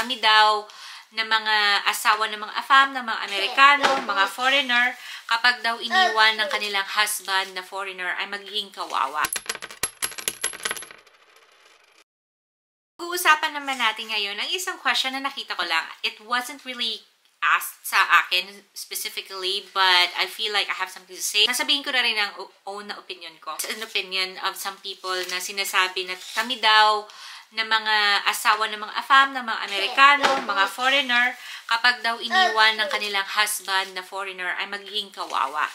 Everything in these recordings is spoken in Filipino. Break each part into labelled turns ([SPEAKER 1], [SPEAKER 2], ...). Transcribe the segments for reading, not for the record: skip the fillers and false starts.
[SPEAKER 1] kami daw na mga asawa ng mga AFAM, ng mga Amerikano, mga foreigner, kapag daw iniwan ng kanilang husband na foreigner ay magiging kawawa. Uusapan naman natin ngayon ang isang question na nakita ko lang. It wasn't really asked sa akin specifically, but I feel like I have something to say. Sasabihin ko na rin ang own na opinion ko. It's an opinion of some people na sinasabi na kami daw na mga asawa ng mga AFAM, ng mga Amerikano, mga foreigner, kapag daw iniwan ng kanilang husband na foreigner ay magiging kawawa.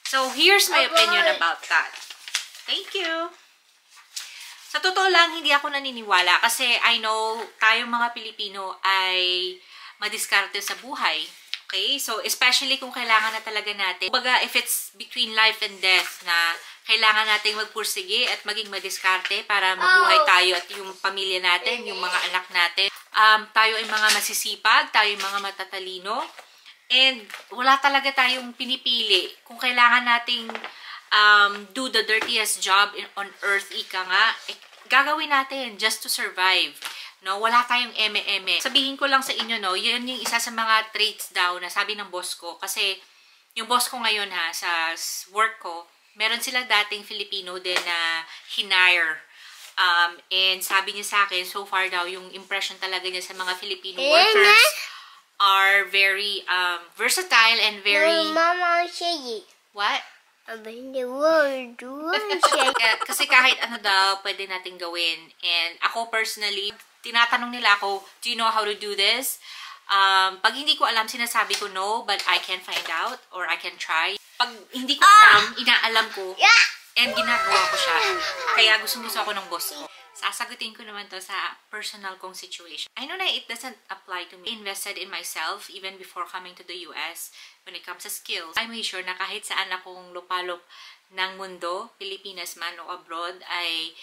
[SPEAKER 1] So, here's my opinion about that. Thank you! Sa totoo lang, hindi ako naniniwala kasi I know tayong mga Pilipino ay madiskarte sa buhay. Okay? So, especially kung kailangan na talaga natin. Kumbaga, if it's between life and death na kailangan nating magpursige at maging madiskarte para mabuhay tayo at yung pamilya natin, yung mga anak natin. Tayo ay mga masisipag, tayo ay mga matatalino. And wala talaga tayong pinipili. Kung kailangan nating do the dirtiest job on earth, ika nga, gagawin natin just to survive. No, wala tayong eme-eme. Sabihin ko lang sa inyo, no, yun yung isa sa mga traits daw na sabi ng boss ko. Kasi yung boss ko ngayon ha, sa work ko, meron sila dating Filipino din na hinire. And sabi niya sa akin, so far daw, yung impression talaga niya sa mga Filipino workers are very versatile and very...
[SPEAKER 2] Mama, say it.
[SPEAKER 1] What?
[SPEAKER 2] The word.
[SPEAKER 1] Kasi kahit ano daw, pwede natin gawin. And ako personally, tinatanong nila ako, do you know how to do this? Pag hindi ko alam, sinasabi ko no, but I can find out or I can try. Pag hindi ko alam, inaalam ko and ginagawa ko siya. Kaya gusto ako ng boss ko. Sasagutin ko naman to sa personal kong situation. I know na it doesn't apply to me. I invested in myself even before coming to the US when it comes to skills. I made sure na kahit saan akong lupalop ng mundo, Pilipinas man o abroad, ay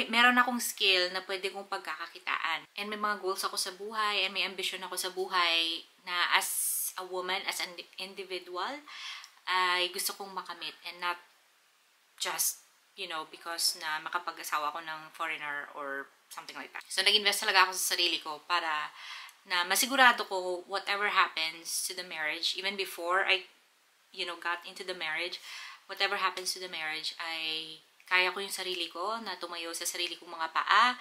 [SPEAKER 1] meron akong skill na pwede kong pagkakakitaan. And may mga goals ako sa buhay and may ambition ako sa buhay na as a woman, as an individual, ay gusto kong makamit and not just, you know, because na makapag-asawa ako ng foreigner or something like that. So, nag-invest talaga ako sa sarili ko para na masigurado ko whatever happens to the marriage, even before I, you know, got into the marriage, whatever happens to the marriage, ay kaya ko yung sarili ko na tumayo sa sarili kong mga paa,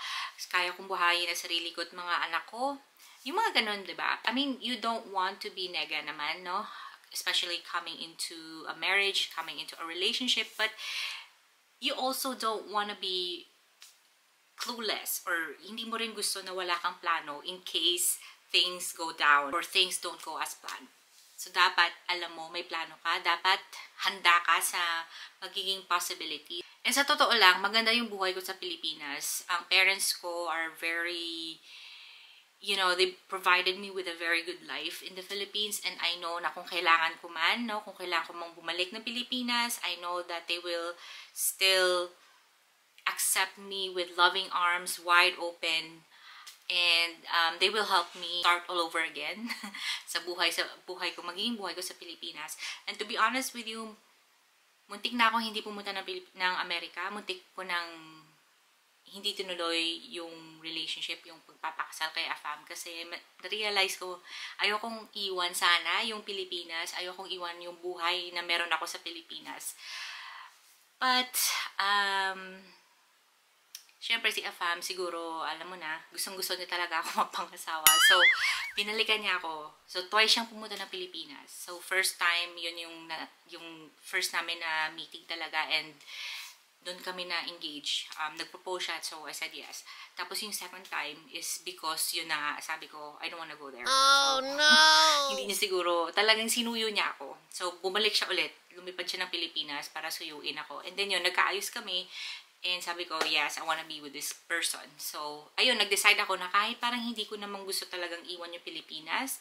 [SPEAKER 1] kaya kong buhayin ang sarili ko at mga anak ko. Yung mga ganun, diba? I mean, you don't want to be nega naman, no? Especially coming into a marriage, coming into a relationship, but you also don't want to be clueless or hindi mo rin gusto na wala kang plano in case things go down or things don't go as planned. So, dapat, alam mo, may plano ka. Dapat, handa ka sa magiging possibility. And sa totoo lang, maganda yung buhay ko sa Pilipinas. Ang parents ko are very, you know, they provided me with a very good life in the Philippines. And I know na kung kailangan ko man, no, kung kailangan ko mang bumalik ng Pilipinas, I know that they will still accept me with loving arms, wide open. And they will help me start all over again sa buhay ko, magiging buhay ko sa Pilipinas. And to be honest with you, muntik na ako hindi pumunta ng Amerika. Muntik ko nang hindi tinuloy yung relationship, yung pagpapakasal kay AFAM. Kasi na-realize ko, ayokong iwan sana yung Pilipinas. Ayokong iwan yung buhay na meron ako sa Pilipinas. But, syempre si AFAM, siguro, alam mo na, gustong-gusto niya talaga ako magpangasawa. So, pinalikan niya ako. So, twice siyang pumunta ng Pilipinas. So, first time, yun yung first namin na meeting talaga. And, doon kami na-engage. Nag-propose siya, so I said yes. Tapos yung second time is because yun na nga, sabi ko, I don't wanna go there.
[SPEAKER 2] Oh,
[SPEAKER 1] so,
[SPEAKER 2] no!
[SPEAKER 1] Hindi niya siguro, talagang sinuyo niya ako. So, bumalik siya ulit. Lumipad siya ng Pilipinas para suyuin ako. And then yun, nagkaayos kami. And sabi ko, yes, I wanna be with this person. So, ayun, nag-decide ako na kahit parang hindi ko namang gusto talagang iwan yung Pilipinas,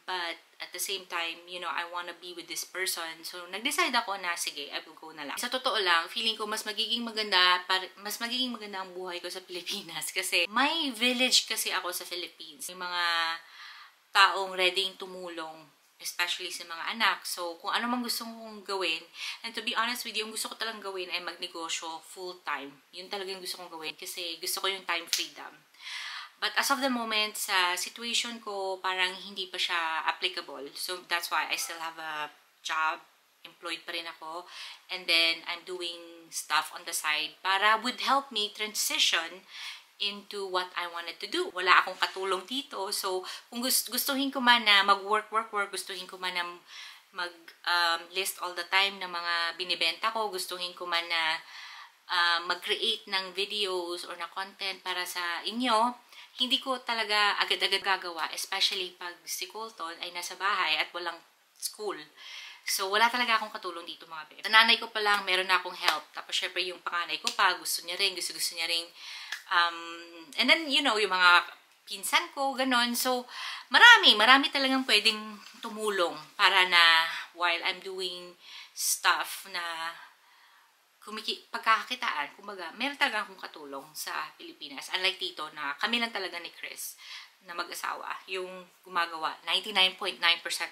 [SPEAKER 1] but at the same time, you know, I wanna be with this person. So, nag-decide ako na, sige, I will go na lang. Sa totoo lang, feeling ko mas magiging maganda ang buhay ko sa Pilipinas. Kasi may village kasi ako sa Philippines. May mga taong readying tumulong, especially sa mga anak. So, kung ano mang gusto kong gawin, and to be honest with you, yung gusto ko talagang gawin ay magnegosyo full-time. Yun talaga yung gusto kong gawin kasi gusto ko yung time freedom. But as of the moment, sa situation ko, parang hindi pa siya applicable. So that's why I still have a job. Employed pa rin ako. And then I'm doing stuff on the side para would help me transition into what I wanted to do. Wala akong katulong dito. So kung gustuhin ko man na mag-work, gustuhin ko man na list all the time ng mga binibenta ko, gustuhin ko man na mag-create ng videos or na content para sa inyo, hindi ko talaga agad-agad gagawa, especially pag si Colton ay nasa bahay at walang school. So, wala talaga akong katulong dito mga bebe. Sa nanay ko pa lang, meron na akong help. Tapos, syempre, yung panganay ko pa, gusto niya rin, gusto niya rin. And then, you know, yung mga pinsan ko, ganon. So, marami talagang pwedeng tumulong para na while I'm doing stuff na pagkakakitaan, kumbaga, meron talaga akong katulong sa Pilipinas. Unlike dito na kami lang talaga ni Chris na mag-asawa, yung gumagawa 99.9%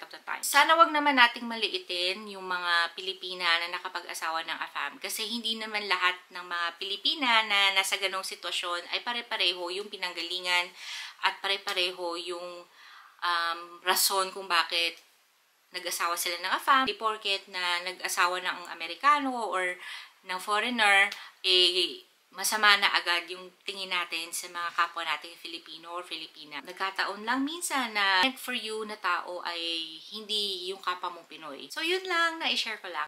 [SPEAKER 1] of the time. Sana wag naman nating maliitin yung mga Pilipina na nakapag-asawa ng AFAM kasi hindi naman lahat ng mga Pilipina na nasa ganong sitwasyon ay pare-pareho yung pinanggalingan at pare-pareho yung rason kung bakit nag-asawa sila ng AFAM. Di porket na nag-asawa ng Amerikano or ng foreigner, masama na agad yung tingin natin sa mga kapwa natin Filipino or Filipina. Nagkataon lang minsan na meant for you na tao ay hindi yung kapwa mong Pinoy. So, yun lang na i-share ko lang.